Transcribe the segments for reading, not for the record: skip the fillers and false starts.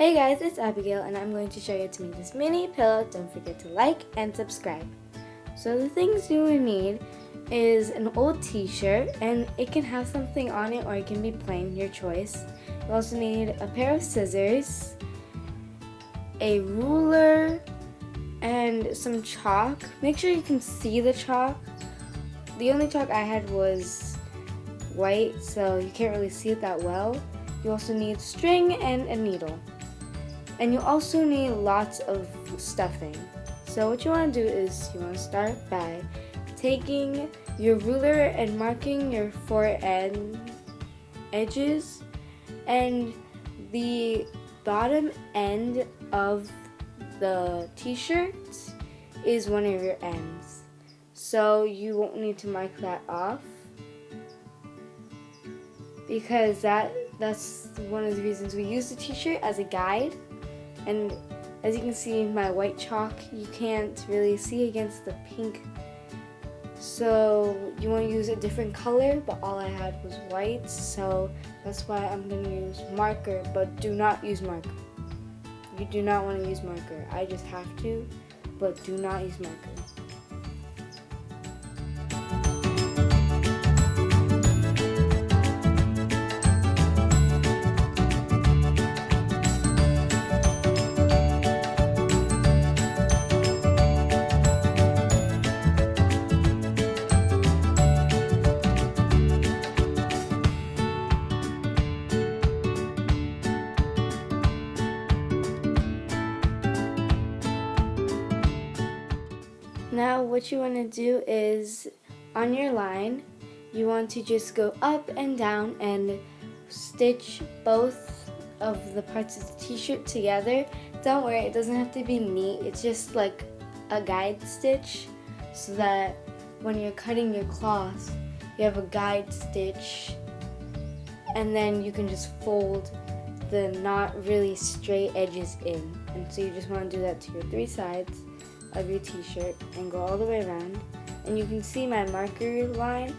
Hey guys, it's Abigail and I'm going to show you to make this mini pillow. Don't forget to like and subscribe. So the things you will need is an old t-shirt, and it can have something on it or it can be plain, your choice. You also need a pair of scissors, a ruler, and some chalk. Make sure you can see the chalk. The only chalk I had was white, so you can't really see it that well. You also need string and a needle. And you also need lots of stuffing. So what you want to do is you want to start by taking your ruler and marking your four edges, and the bottom end of the t-shirt is one of your ends. So you won't need to mark that off, because that's one of the reasons we use the t-shirt as a guide. And as you can see, my white chalk, you can't really see against the pink. So you want to use a different color, but all I had was white, so that's why I'm going to use marker, but do not use marker. You do not want to use marker. I just have to, but do not use marker. Now what you want to do is, on your line, you want to just go up and down and stitch both of the parts of the t-shirt together. Don't worry, it doesn't have to be neat. It's just like a guide stitch, so that when you're cutting your cloth, you have a guide stitch, and then you can just fold the not really straight edges in. And so you just want to do that to your three sides of your t-shirt and go all the way around. And you can see my marker line.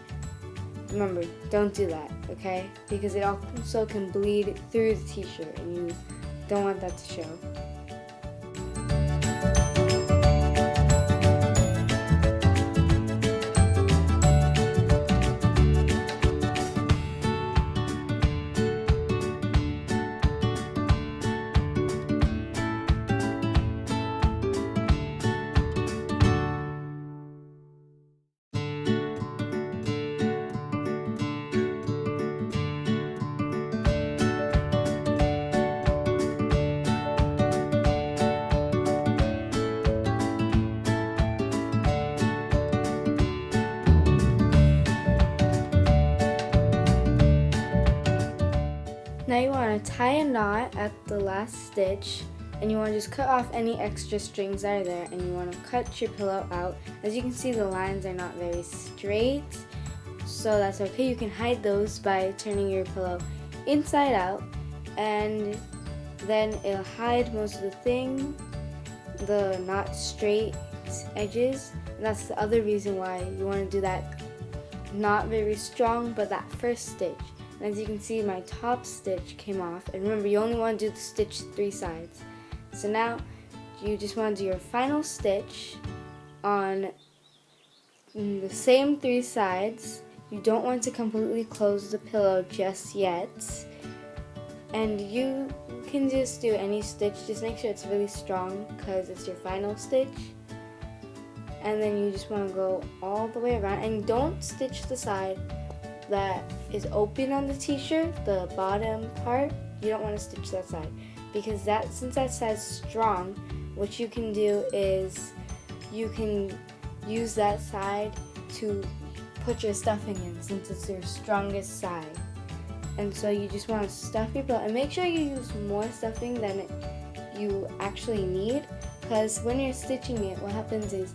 Remember, don't do that, okay? Because it also can bleed through the t-shirt and you don't want that to show. Now you want to tie a knot at the last stitch, and you want to just cut off any extra strings that are there, and you want to cut your pillow out. As you can see, the lines are not very straight, so that's okay. You can hide those by turning your pillow inside out, and then it'll hide most of the not straight edges. And that's the other reason why you want to do that not very strong, but that first stitch. And as you can see, my top stitch came off, and remember, you only want to do the stitch three sides. So now you just want to do your final stitch on the same three sides. You don't want to completely close the pillow just yet, and you can just do any stitch. Just make sure it's really strong because it's your final stitch. And then you just want to go all the way around, and don't stitch the side that is open on the t-shirt, the bottom part. You don't want to stitch that side, because since that side's strong, what you can do is you can use that side to put your stuffing in, since it's your strongest side. And so you just want to stuff your pillow, and make sure you use more stuffing than you actually need, because when you're stitching it, what happens is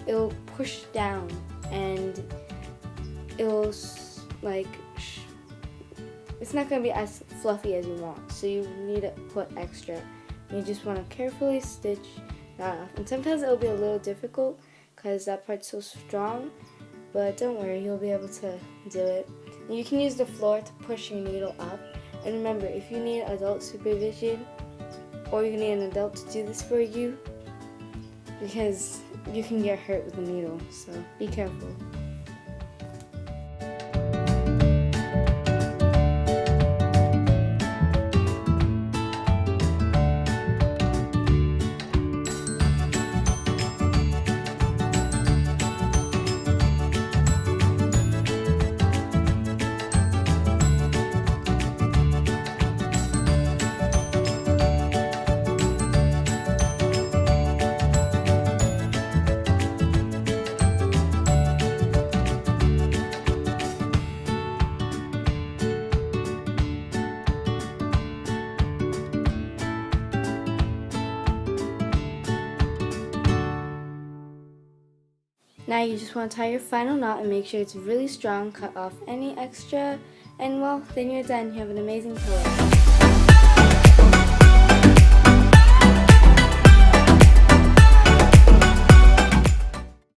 it'll push down and it'll it's not going to be as fluffy as you want, so you need to put extra. You just want to carefully stitch that off, and sometimes it'll be a little difficult because that part's so strong, but don't worry, you'll be able to do it. And you can use the floor to push your needle up, and remember, if you need adult supervision, or you need an adult to do this for you, because you can get hurt with a needle, so be careful. Now you just want to tie your final knot and make sure it's really strong, cut off any extra, and well, then you're done. You have an amazing pillow.